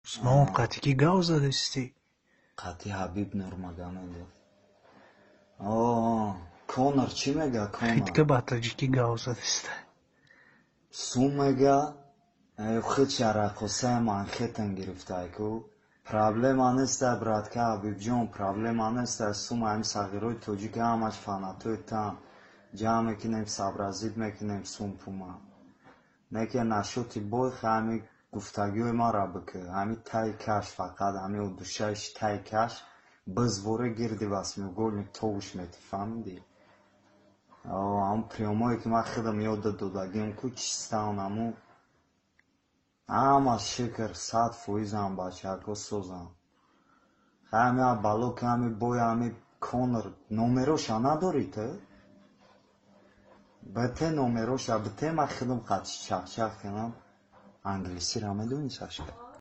Snom qatiki gauza desti. Qati Habib Nurmagomedov. Conor چی میگه Khit Conor؟ ke batajiki gauza desti. سون میگه خود شرقوسه من خیتن گرفته کو پرابلم نیست برات که حبیب جون پرابلم نیست سوم هم صغیروی توجی که همش فاناتوی تام جا میکنیم سابرازید میکنیم سوم پوما نکه نشوتی بوی همی گفتگوی ما را بکه همی تای کش فقط همی و دوشش تای کش بزوره گردی واسمی گل توش میتی فهمیدی هم پریامایی که من خودم یاد دادگیم کو چیستان همو همه شکر 100% هم باشه اکو سوزم همه بالوک همه بوی همه کونر نومروش نداری تو؟ بته نومروش بته من خودم قد شخ کنم انگلیسی را میدونی ساشکا